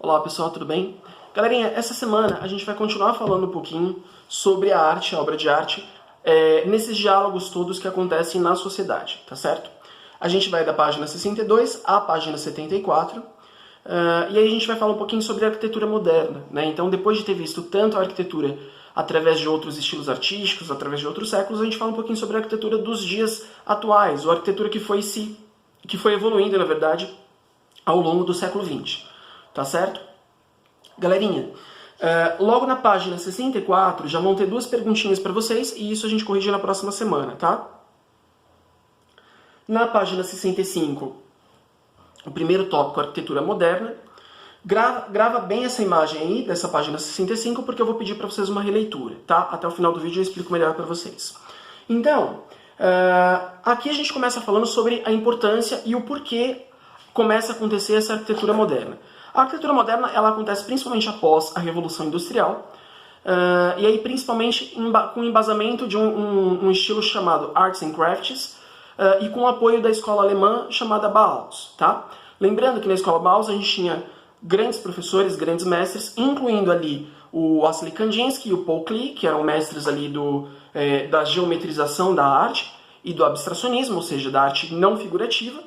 Olá pessoal, tudo bem? Galerinha, essa semana a gente vai continuar falando um pouquinho sobre a arte, a obra de arte, nesses diálogos todos que acontecem na sociedade, tá certo? A gente vai da página 62 à página 74, e aí a gente vai falar um pouquinho sobre a arquitetura moderna, né? Então, depois de ter visto tanto a arquitetura através de outros estilos artísticos, através de outros séculos, a gente fala um pouquinho sobre a arquitetura dos dias atuais, ou a arquitetura que foi evoluindo, na verdade, ao longo do século XX. Tá certo? Galerinha, logo na página 64 já vão ter duas perguntinhas para vocês e isso a gente corrige na próxima semana, tá? Na página 65, o primeiro tópico, arquitetura moderna. Grava bem essa imagem aí, dessa página 65, porque eu vou pedir para vocês uma releitura, tá? Até o final do vídeo eu explico melhor para vocês. Então, aqui a gente começa falando sobre a importância e o porquê começa a acontecer essa arquitetura moderna. A arquitetura moderna ela acontece principalmente após a Revolução Industrial, e aí principalmente com o embasamento de um estilo chamado Arts and Crafts, e com o apoio da escola alemã chamada Bauhaus. Tá? Lembrando que na escola Bauhaus a gente tinha grandes professores, grandes mestres, incluindo ali o Wassily Kandinsky e o Paul Klee, que eram mestres ali da geometrização da arte e do abstracionismo, ou seja, da arte não figurativa.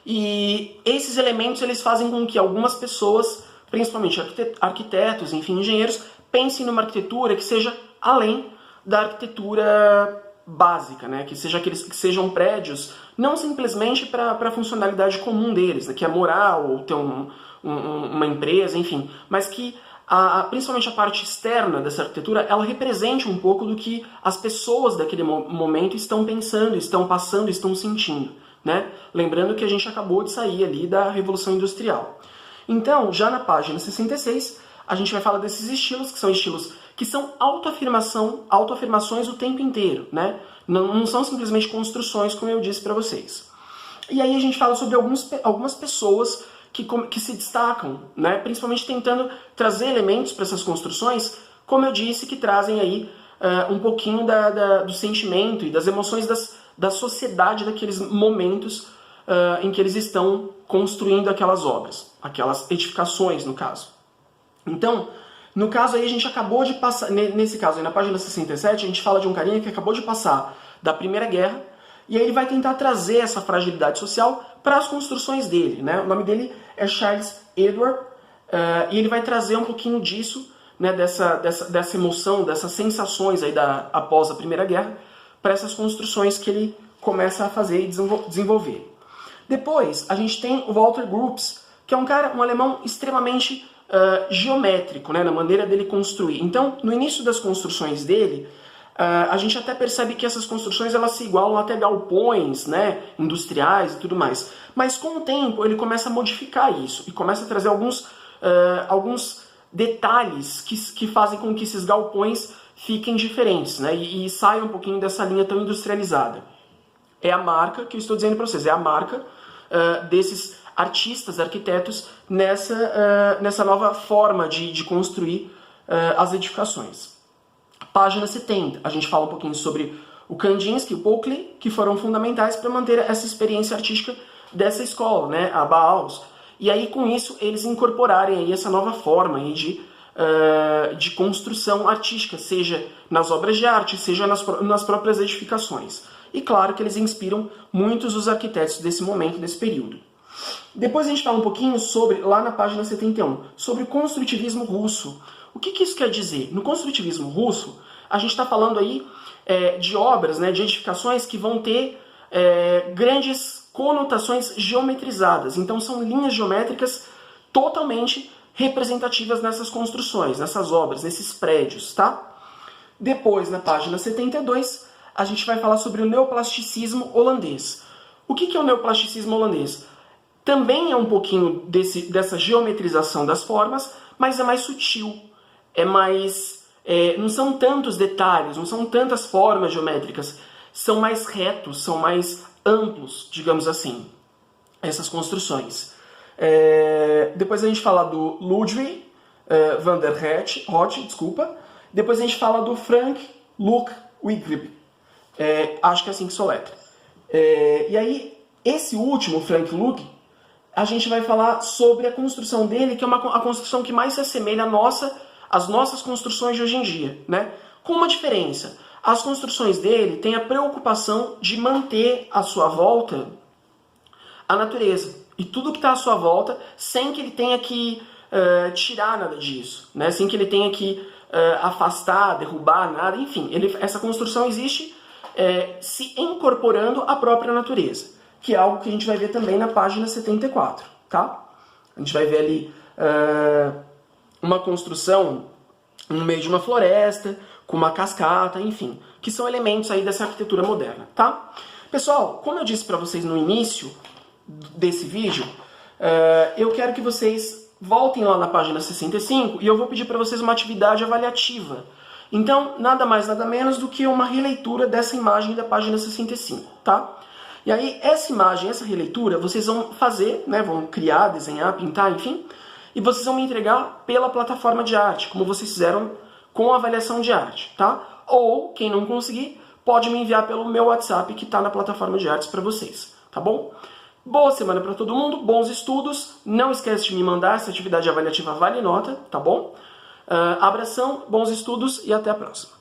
E esses elementos eles fazem com que algumas pessoas, principalmente arquitetos, enfim, engenheiros, pensem numa arquitetura que seja além da arquitetura básica, né? Que sejam prédios não simplesmente para a funcionalidade comum deles, né? Que é morar ou ter uma empresa, enfim, mas que principalmente a parte externa dessa arquitetura, ela represente um pouco do que as pessoas daquele momento estão pensando, estão passando, estão sentindo. Né? Lembrando que a gente acabou de sair ali da Revolução Industrial. Então, já na página 66, a gente vai falar desses estilos, que são autoafirmações o tempo inteiro, né? Não são simplesmente construções, como eu disse para vocês. E aí a gente fala sobre algumas pessoas que se destacam, né? Principalmente tentando trazer elementos para essas construções, como eu disse, que trazem aí um pouquinho do sentimento e das emoções da sociedade daqueles momentos em que eles estão construindo aquelas obras, aquelas edificações, no caso. Então, no caso aí a gente acabou de passar, nesse caso aí na página 67, a gente fala de um carinha que acabou de passar da Primeira Guerra, e aí ele vai tentar trazer essa fragilidade social para as construções dele, né? O nome dele é Charles Edward, e ele vai trazer um pouquinho disso, né, dessa emoção, dessas sensações aí após a Primeira Guerra, para essas construções que ele começa a fazer e desenvolver. Depois, a gente tem o Walter Gropius, que é um alemão extremamente geométrico, né, na maneira dele construir. Então, no início das construções dele, a gente até percebe que essas construções elas se igualam até galpões, né, industriais e tudo mais. Mas com o tempo, ele começa a modificar isso e começa a trazer alguns detalhes que fazem com que esses galpões fiquem diferentes, né? E saiam um pouquinho dessa linha tão industrializada. É a marca que eu estou dizendo para vocês, é a marca desses artistas, arquitetos, nessa nova forma de construir as edificações. Página 70, a gente fala um pouquinho sobre o Kandinsky e o Paul Klee, que foram fundamentais para manter essa experiência artística dessa escola, né? A Bauhaus. E aí, com isso, eles incorporarem aí essa nova forma aí de construção artística, seja nas obras de arte, seja nas próprias edificações. E claro que eles inspiram muitos dos arquitetos desse momento, desse período. Depois a gente fala um pouquinho sobre, lá na página 71, sobre o construtivismo russo. O que isso quer dizer? No construtivismo russo, a gente está falando aí de obras, né, de edificações que vão ter grandes conotações geometrizadas. Então são linhas geométricas totalmente representativas nessas construções, nessas obras, nesses prédios, tá? Depois, na página 72, a gente vai falar sobre o neoplasticismo holandês. O que é o neoplasticismo holandês? Também é um pouquinho dessa geometrização das formas, mas é mais sutil, não são tantos detalhes, não são tantas formas geométricas, são mais retos, são mais amplos, digamos assim, essas construções. Depois a gente fala do Ludwig van der Rohe, desculpa. Depois a gente fala do Frank Ludwig, acho que é assim que soletra. E aí, esse último, Frank Ludwig, a gente vai falar sobre a construção dele, que é a construção que mais se assemelha às nossas construções de hoje em dia, né? Com uma diferença. As construções dele têm a preocupação de manter à sua volta a natureza. E tudo que está à sua volta, sem que ele tenha que tirar nada disso, né? Sem que ele tenha que afastar, derrubar nada, enfim. Essa construção existe se incorporando à própria natureza, que é algo que a gente vai ver também na página 74, tá? A gente vai ver ali uma construção no meio de uma floresta, com uma cascata, enfim, que são elementos aí dessa arquitetura moderna, tá? Pessoal, como eu disse para vocês no início desse vídeo, eu quero que vocês voltem lá na página 65 e eu vou pedir para vocês uma atividade avaliativa. Então, nada mais, nada menos do que uma releitura dessa imagem da página 65, tá? E aí, essa imagem, essa releitura, vocês vão fazer, né, vão criar, desenhar, pintar, enfim, e vocês vão me entregar pela plataforma de arte, como vocês fizeram com a avaliação de arte, tá? Ou, quem não conseguir, pode me enviar pelo meu WhatsApp, que está na plataforma de artes para vocês, tá bom? Boa semana para todo mundo, bons estudos, não esquece de me mandar, essa atividade avaliativa vale nota, tá bom? Abração, bons estudos e até a próxima.